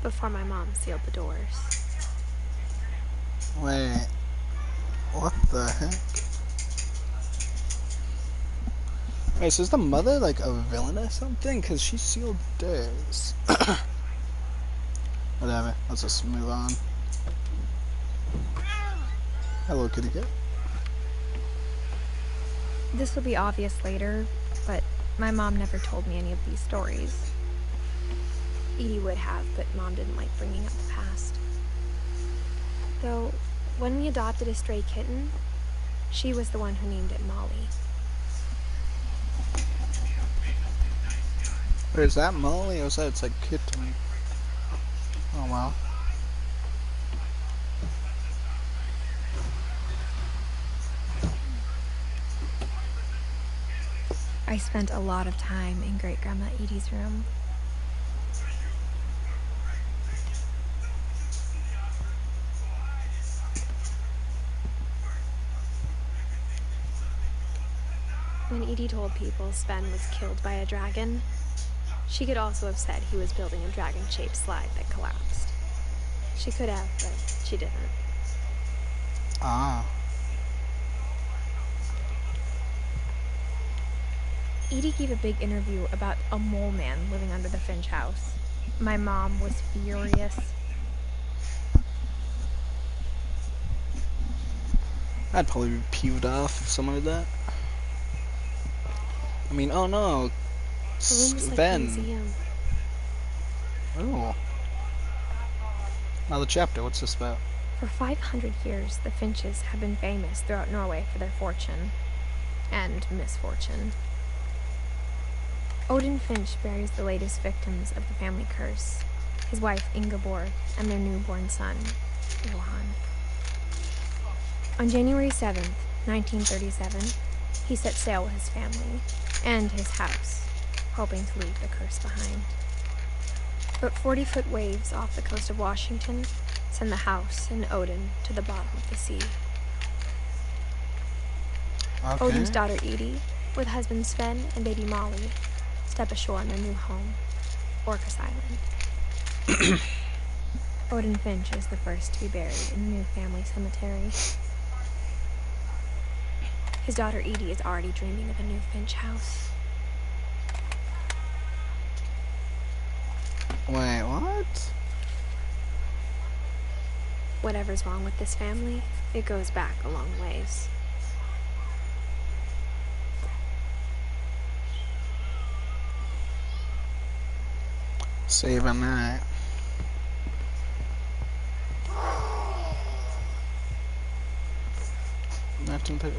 before my mom sealed the doors. Wait, what the heck? Wait, so is the mother like a villain or something? Cause she sealed doors. Whatever, let's just move on. Hello, kitty cat. This will be obvious later, but my mom never told me any of these stories. Edie would have, but Mom didn't like bringing up the past. Though, when we adopted a stray kitten, she was the one who named it Molly. Wait, is that Molly or is that it's like kitten? Oh wow. I spent a lot of time in Great-Grandma Edie's room. When Edie told people Sven was killed by a dragon, she could also have said he was building a dragon-shaped slide that collapsed. She could have, but she didn't. Ah. Edie gave a big interview about a mole man living under the Finch house. My mom was furious. I'd probably be peeved off if someone did that. I mean, oh no. The room was like a museum. Oh. Another chapter, what's this about? For 500 years, the Finches have been famous throughout Norway for their fortune and misfortune. Odin Finch buries the latest victims of the family curse, his wife Ingeborg and their newborn son, Johan. On January 7th, 1937, he set sail with his family and his house, hoping to leave the curse behind. But 40-foot waves off the coast of Washington send the house and Odin to the bottom of the sea. Okay. Odin's daughter Edie, with husband Sven and baby Molly, step ashore in their new home, Orcas Island. Odin Finch is the first to be buried in the new family cemetery. His daughter Edie is already dreaming of a new Finch house. Wait, what? Whatever's wrong with this family, it goes back a long ways. Saving that.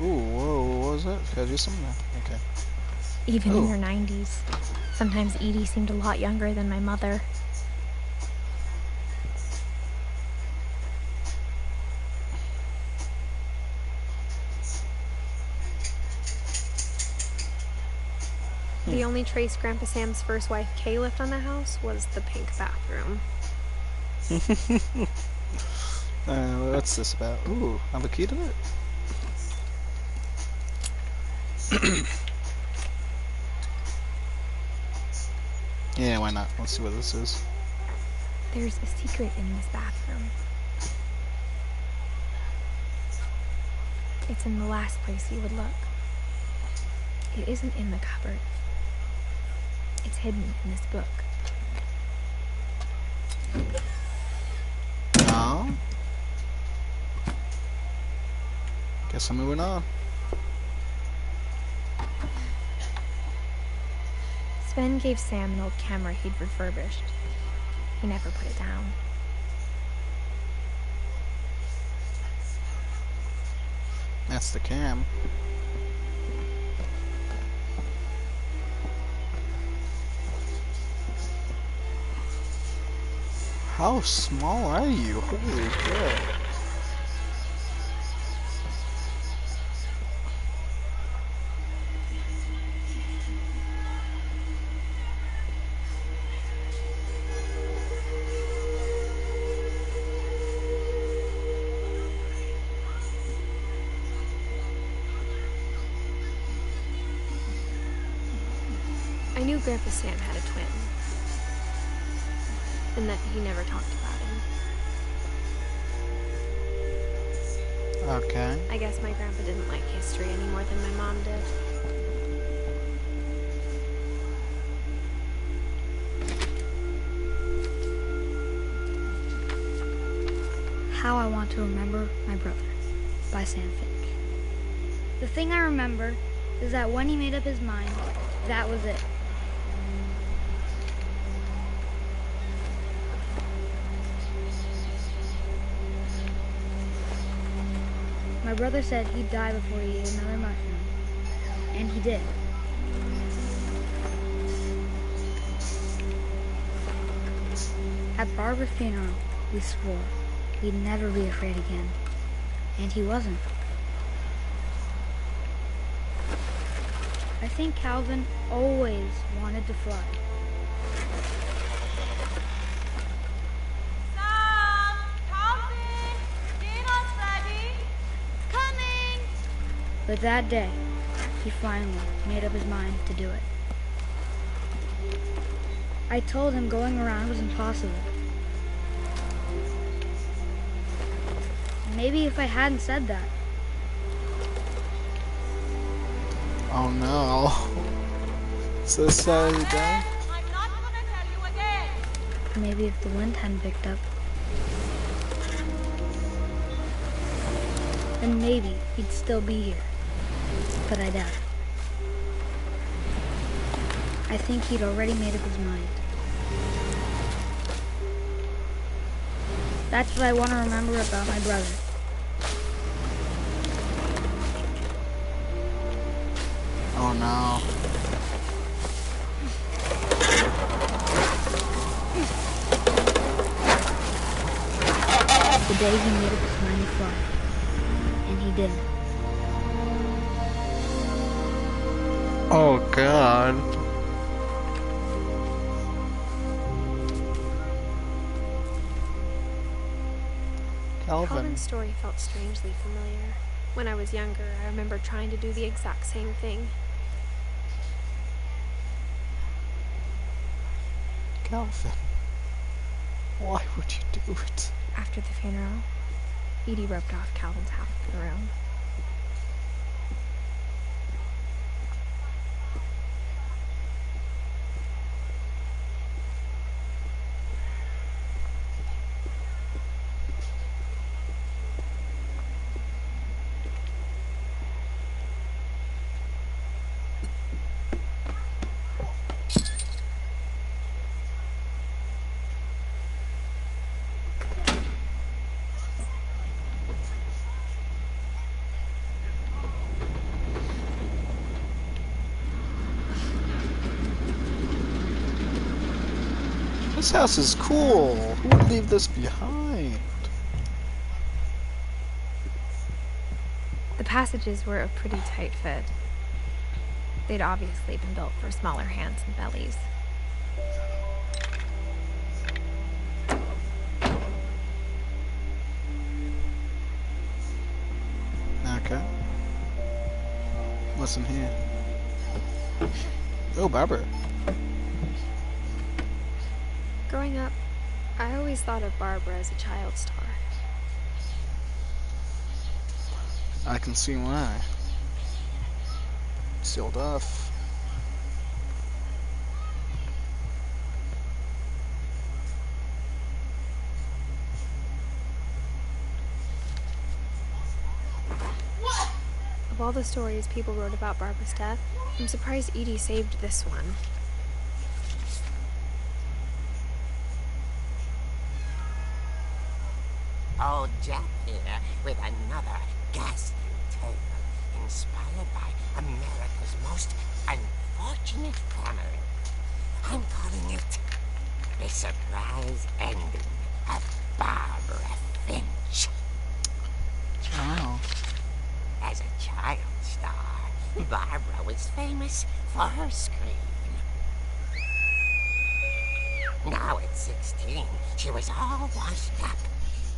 Ooh, whoa, what was that? Can I do something? Okay. Even in her 90s, sometimes Edie seemed a lot younger than my mother. The only trace Grandpa Sam's first wife Kay left on the house was the pink bathroom. What's this about? Ooh, have a key to it? Yeah, why not? Let's see what this is. There's a secret in this bathroom. It's in the last place you would look. It isn't in the cupboard. It's hidden in this book. Oh? Guess I'm moving on. Sven gave Sam an old camera he'd refurbished. He never put it down. That's the cam. How small are you? Holy crap. I knew Grandpa Sam had a twin. and that he never talked about him. Okay. I guess my grandpa didn't like history any more than my mom did. How I Want to Remember My Brother by Sam Finch. The thing I remember is that when he made up his mind, that was it. My brother said he'd die before he ate another mushroom, and he did. At Barbara's funeral, we swore we'd never be afraid again, and he wasn't. I think Calvin always wanted to fly. Sam! Calvin! Dinner's ready! It's coming! But that day, he finally made up his mind to do it. I told him going around was impossible. Maybe if I hadn't said that. Oh no. So sorry, Dad. I'm not gonna tell you again! Maybe if the wind hadn't picked up. Then maybe he'd still be here. But I doubt it. I think he'd already made up his mind. That's what I want to remember about my brother. Oh no. The day he made up his mind to fly. And he did. Oh God. Calvin. Calvin's story felt strangely familiar. When I was younger, I remember trying to do the exact same thing. Calvin. Why would you do it? After the funeral, Edie roped off Calvin's half of the room. This house is cool. Who would leave this behind? The passages were a pretty tight fit. They'd obviously been built for smaller hands and bellies. Okay. What's in here? Oh, Barbara. Growing up, I always thought of Barbara as a child star. I can see why. Sealed off. Of all the stories people wrote about Barbara's death, I'm surprised Edie saved this one. Old Jack here with another ghastly tale inspired by America's most unfortunate family. I'm calling it The Surprise Ending of Barbara Finch. Wow. As a child star, Barbara was famous for her scream. Now at 16, she was all washed up.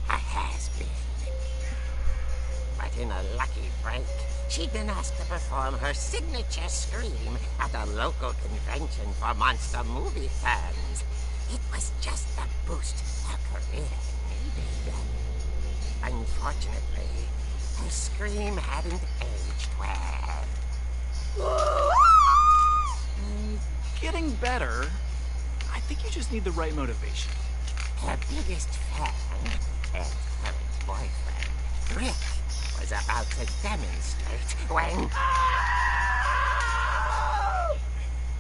A has-been. But in a lucky break, she'd been asked to perform her signature scream at a local convention for monster movie fans. It was just the boot dream hadn't aged well. Getting better. I think you just need the right motivation. Her biggest fan and current boyfriend, Rick, was about to demonstrate when...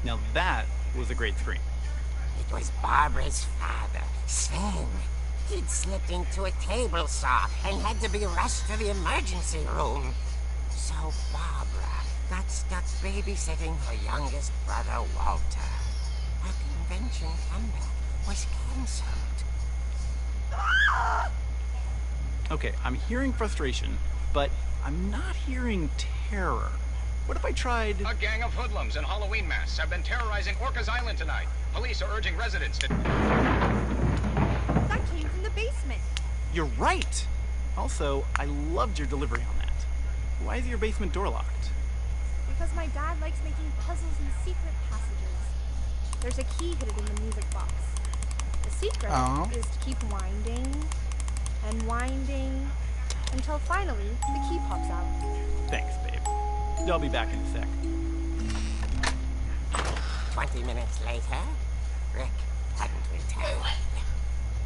Now that was a great scream. It was Barbara's father, Sven. He'd slipped into a table saw and had to be rushed to the emergency room. So Barbara got stuck babysitting her youngest brother, Walter. Her convention comeback was cancelled. Okay, I'm hearing frustration, but I'm not hearing terror. What if I tried... A gang of hoodlums in Halloween masks have been terrorizing Orcas Island tonight. Police are urging residents to... That came from the basement. You're right! Also, I loved your delivery on that. Why is your basement door locked? Because my dad likes making puzzles and secret passages. There's a key hidden in the music box. The secret is to keep winding and winding until finally the key pops out. Thanks, babe. I'll be back in a sec. 20 minutes later, Rick hadn't returned.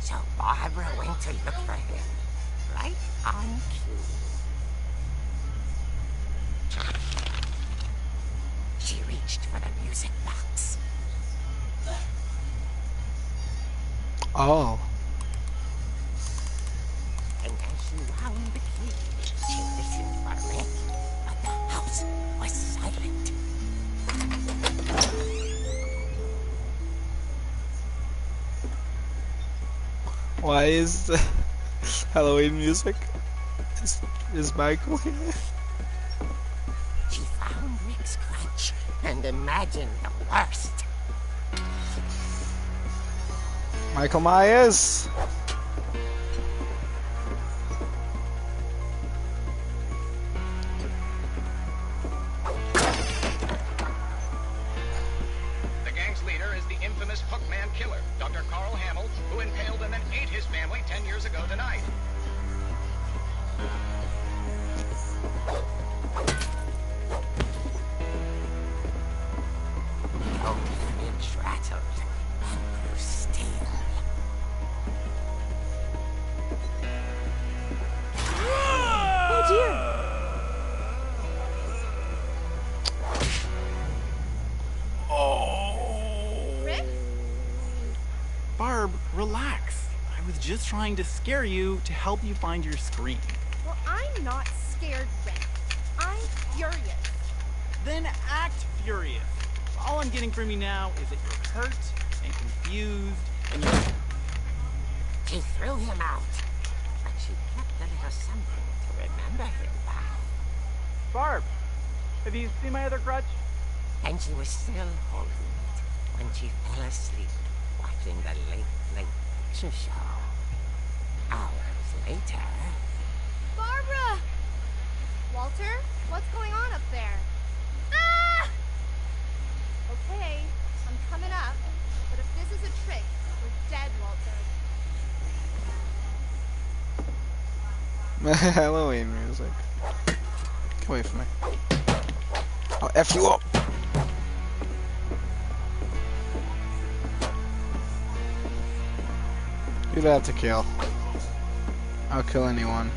So Barbara went to look for him, right on cue. She reached for the music box. Oh. And as she wound the key, she listened for Rick, but the house was silent. Why is the Halloween music? Is Michael here? She found Rick's crutch and imagined the worst. Michael Myers. The gang's leader is the infamous Hookman killer, Dr. Carl Hamill, who impaled and then ate his family 10 years ago tonight. Only Finch rattled and grew still. Oh dear! Rick? Barb, relax. I was just trying to scare you to help you find your screen. Well, I'm not scared, Rick. I'm furious. Then act furious. All I'm getting from you now is that you're hurt and confused and you're... She threw him out, but she kept a little something to remember him by. Barb, have you seen my other crutch? And she was still holding it when she fell asleep watching the late picture show. Hours later... Barbara! Walter, what's going on up there? Ah! Okay, I'm coming up, but if this is a trick, we're dead, Walter. Halloween music. Get away from me. I'll F you up. You'd have to kill. I'll kill anyone.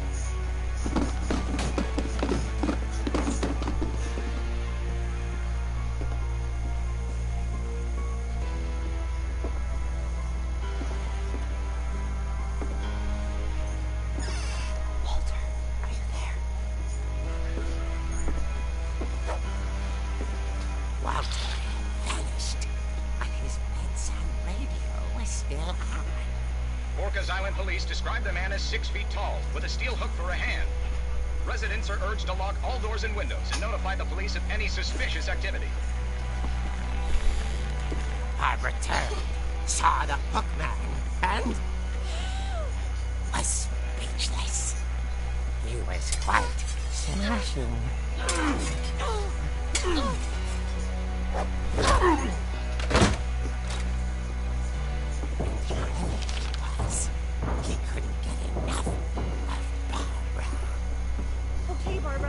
Orcas Island police describe the man as 6 feet tall, with a steel hook for a hand. Residents are urged to lock all doors and windows and notify the police of any suspicious activity. Barbara turned, saw the hook man, and was speechless. He was quite smashing. Okay, Barbara,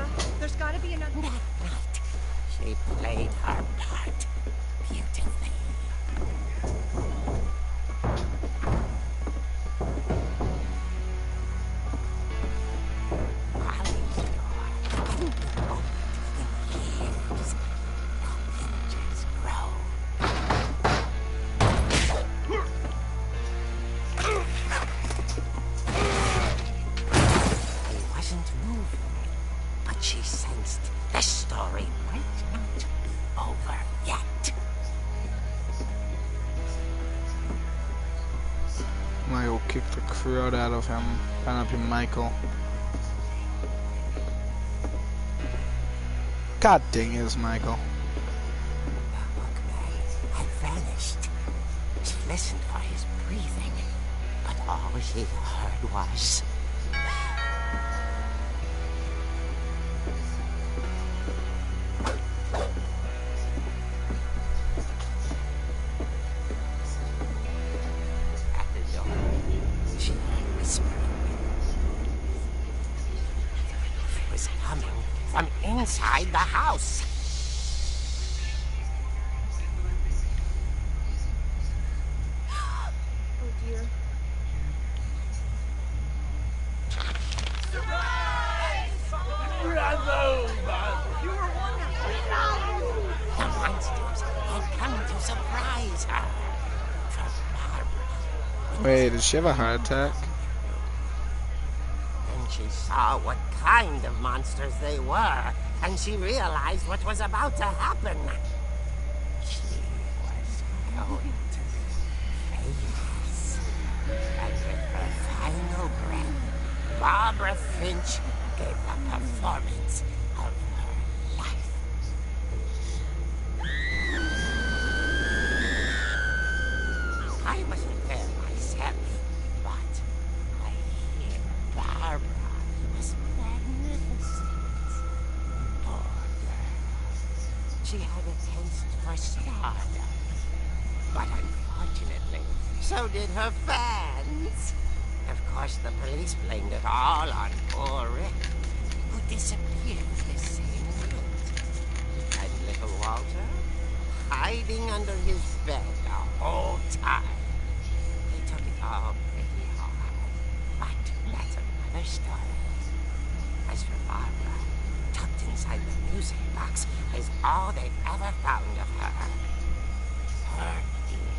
Michael kicked the crud out of him. Penelope Michael. God dang it, Michael. The hookman had vanished. She listened for his breathing, but all she heard was... At the door, she heard whispering. It was coming from inside the house. Oh dear. The monsters had come to surprise her. For Barbara. Wait, did she have a heart attack? Then she saw what kind of monsters they were, and she realized what was about to happen. She was going to be famous. And with her final breath, Barbara Finch gave the performance of her life. I wasn't there myself, but I hear Barbara was magnificent. Poor girl. She had a taste for stardom. But unfortunately, so did her fans. Of course, the police blamed it all on poor Rick, who disappeared the same night. And little Walter, hiding under his bed the whole time. They took it all pretty hard, but that's another story. As for Barbara, tucked inside the music box is all they've ever found of her. Her ear.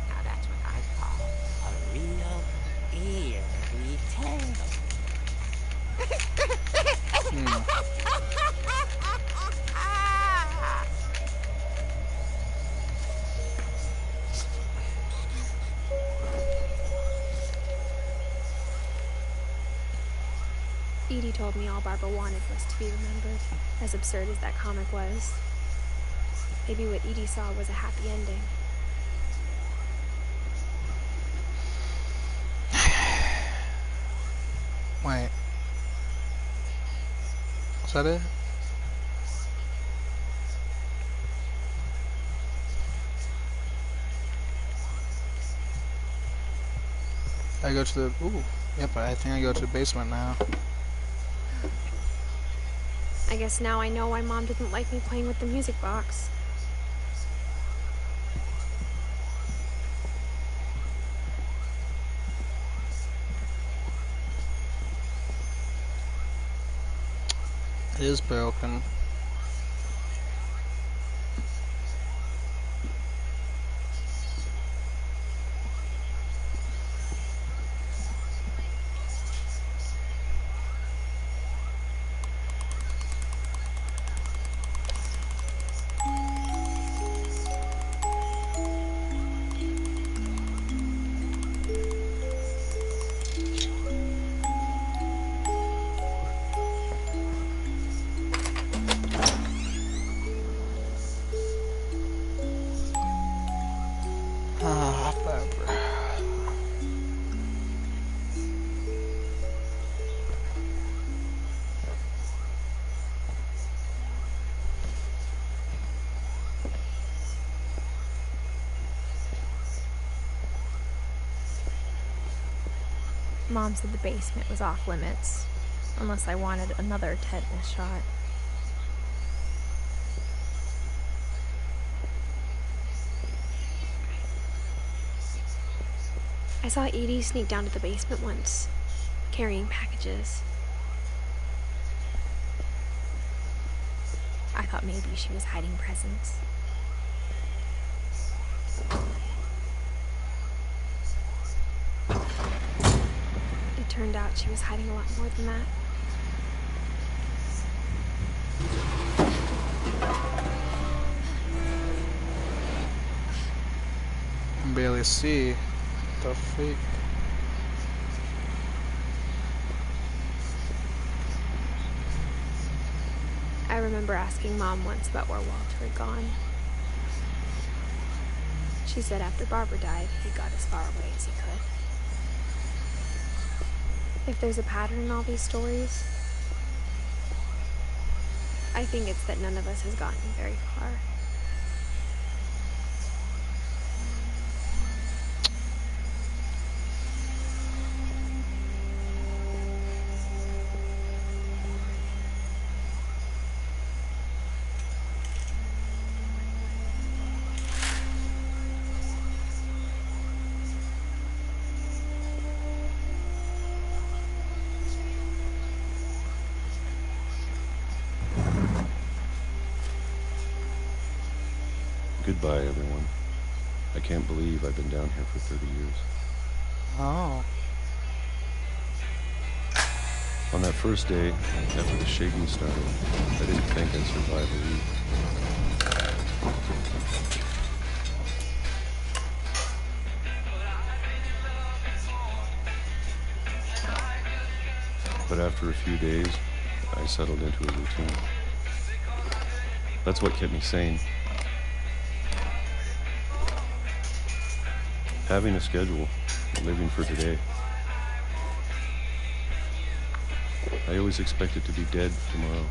Now that's what I call a real eerie tale. Edie told me all Barbara wanted was to be remembered, as absurd as that comic was. Maybe what Edie saw was a happy ending. Wait. Was that it? I go to the... Ooh. Yep, I think I go to the basement now. I guess now I know why Mom didn't like me playing with the music box. It is broken. Mom said the basement was off limits, unless I wanted another tetanus shot. I saw Edie sneak down to the basement once, carrying packages. I thought maybe she was hiding presents. It turned out she was hiding a lot more than that. can barely see. The freak. I remember asking Mom once about where Walter had gone. She said after Barbara died, he got as far away as he could. If there's a pattern in all these stories, I think it's that none of us has gotten very far. Goodbye, everyone. I can't believe I've been down here for 30 years. Oh. On that first day, after the shaking started, I didn't think I'd survive a week. But after a few days, I settled into a routine. That's what kept me sane. Having a schedule, living for today. I always expected to be dead tomorrow.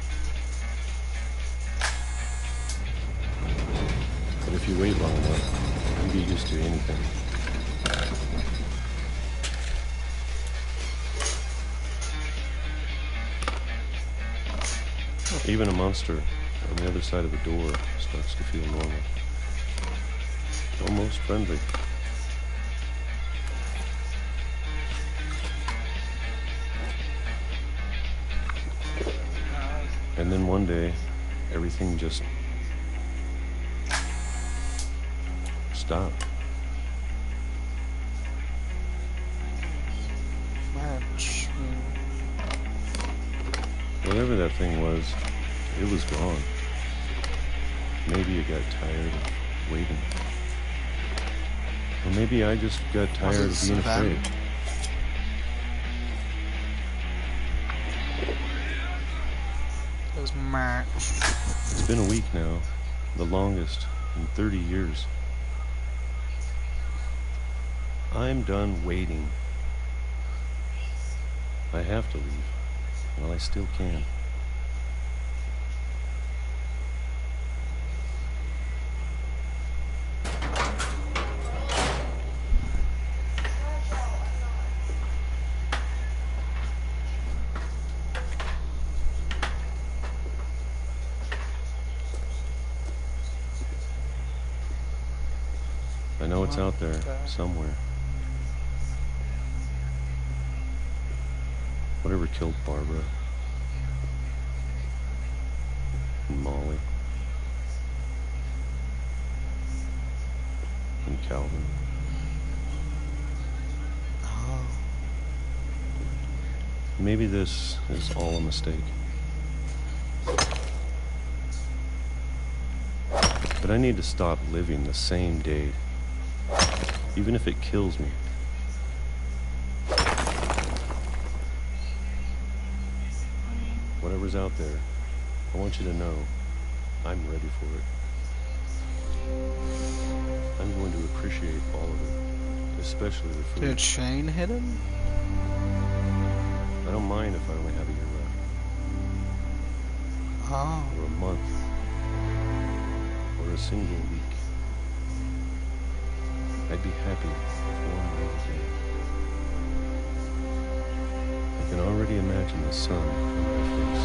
But if you wait long enough, you get used to anything. Even a monster on the other side of the door starts to feel normal. Almost friendly. And then one day, everything just stopped. Match. Whatever that thing was, it was gone. Maybe it got tired of waiting. Or maybe I just got tired of being afraid. Match. It's been a week now, the longest in 30 years. I'm done waiting. I have to leave. Well, I still can. I know it's out there, somewhere. Whatever killed Barbara and Molly and Calvin. Oh. Maybe this is all a mistake. But I need to stop living the same day. Even if it kills me. Whatever's out there, I want you to know I'm ready for it. I'm going to appreciate all of it, especially the food. Did a chain hit him? I don't mind if I only have a year left. Oh. Or a month. Or a single week. I'd be happy with one more day. I can already imagine the sun on my face.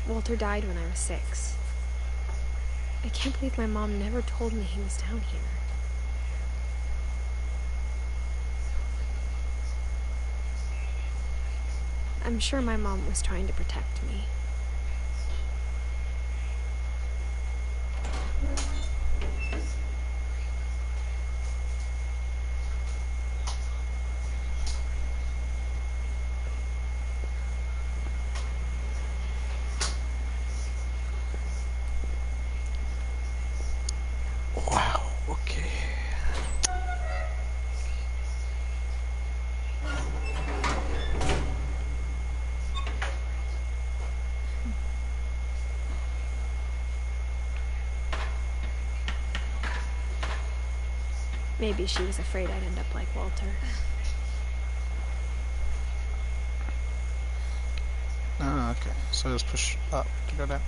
Walter died when I was 6. I can't believe my mom never told me he was down here. I'm sure my mom was trying to protect me. Maybe she was afraid I'd end up like Walter. Oh, okay. So just push up to go down.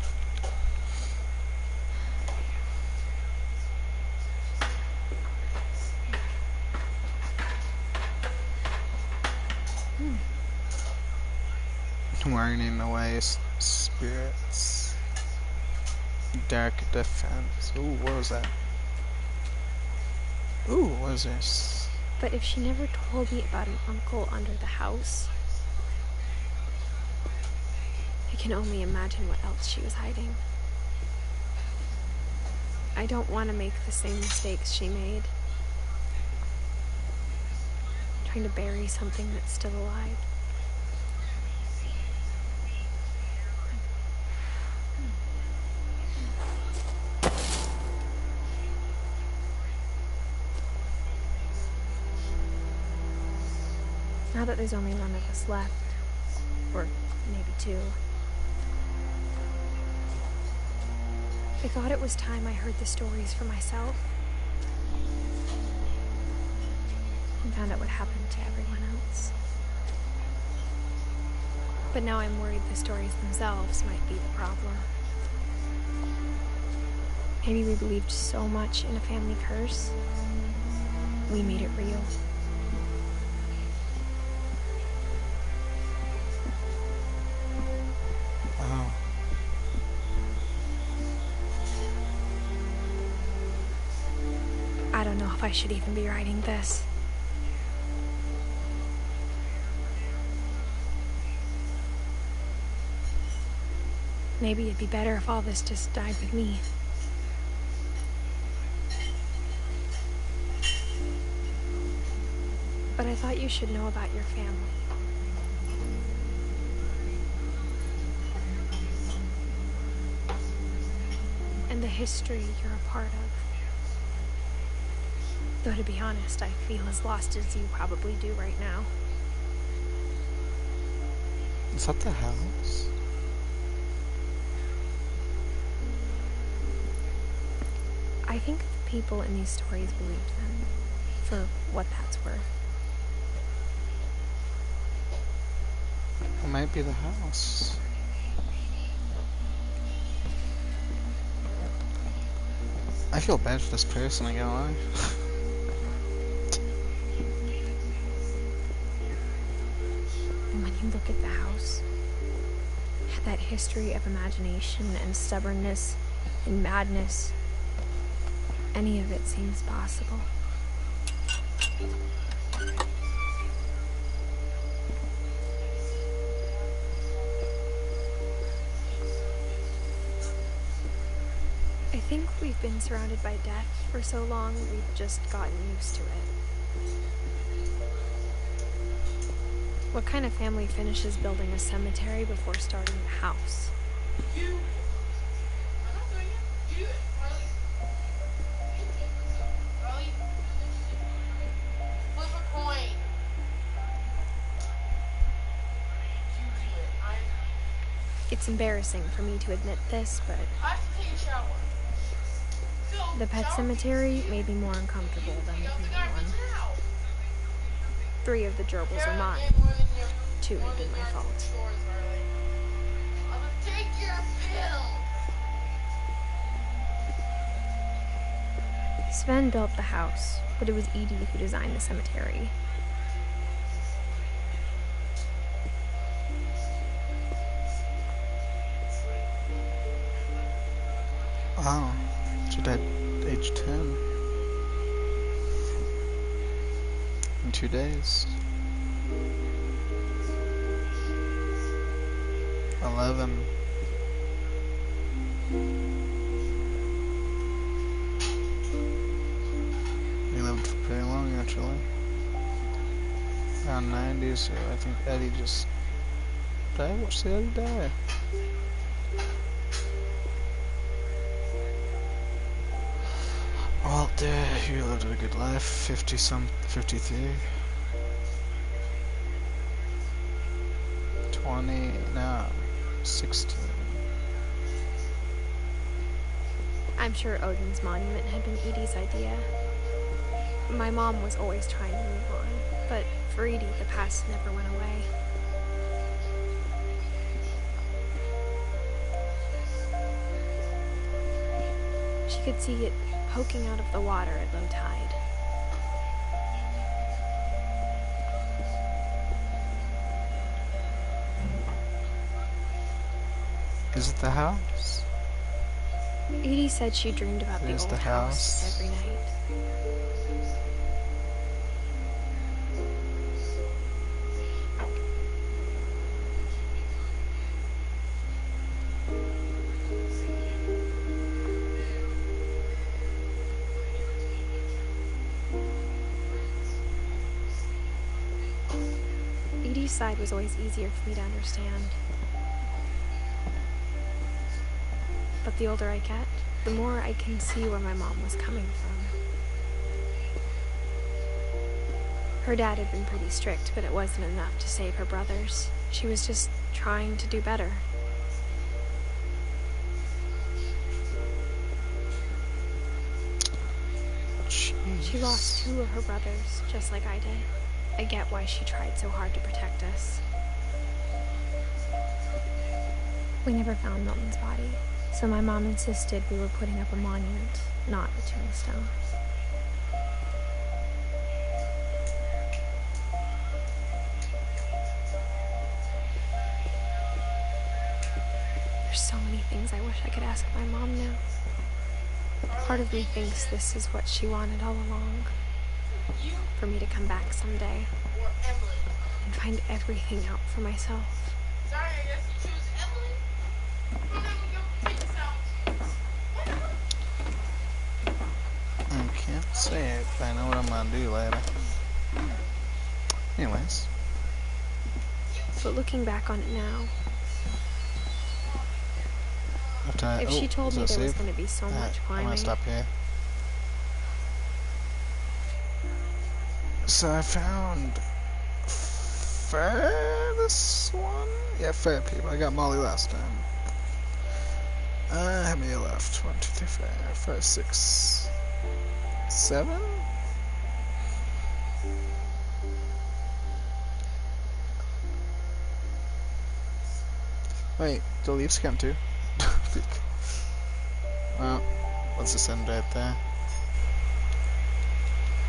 Warning away spirits. Dark defense. Ooh, what was that? Ooh, what is this? But if she never told me about an uncle under the house, I can only imagine what else she was hiding. I don't want to make the same mistakes she made. Trying to bury something that's still alive. Now that there's only one of us left, or maybe two, I thought it was time I heard the stories for myself and found out what happened to everyone else. But now I'm worried the stories themselves might be the problem. Maybe we believed so much in a family curse, we made it real. I don't know if I should even be writing this. Maybe it'd be better if all this just died with me. But I thought you should know about your family. And the history you're a part of. Though to be honest, I feel as lost as you probably do right now. Is that the house? I think the people in these stories believed them, for what that's worth. It might be the house. I feel bad for this person, I can't lie. And when you look at the house, that history of imagination and stubbornness and madness, any of it seems possible. I think we've been surrounded by death for so long, we've just gotten used to it. What kind of family finishes building a cemetery before starting a house? It's embarrassing for me to admit this, but the pet cemetery made me more uncomfortable than the human one. 3 of the gerbils are mine. 2 have been my fault. Sven built the house, but it was Edith who designed the cemetery. Wow, she died age 10. In 2 days. 11. He lived for pretty long, actually. Around 90, so I think Eddie just died. Watch the Eddie die. Walter, he lived a good life. 53. 20, no, 16. I'm sure Odin's monument had been Edie's idea. My mom was always trying to move on, but for Edith, the past never went away. She could see it poking out of the water at low tide. Is it the house? Edie said she dreamed about the old house every night. Edie's side was always easier for me to understand. But the older I get, the more I can see where my mom was coming from. Her dad had been pretty strict, but it wasn't enough to save her brothers. She was just trying to do better. Jeez. She lost 2 of her brothers, just like I did. I get why she tried so hard to protect us. We never found Milton's body, so my mom insisted we were putting up a monument, not a tombstone. There's so many things I wish I could ask my mom now. Part of me thinks this is what she wanted all along. For me to come back someday and find everything out for myself. Sorry, I guess you choose Emily. I can't say it, but I know what I'm gonna do later. Anyways. But looking back on it now, if she told me there was going to be so much climbing, I'm gonna stop here. So I found this one? Yeah, fair people. I got Molly last time. How many left? 1, 2, 3, 4, 5, 6, 7? Wait, the leaves come too? Well, let's just end right there.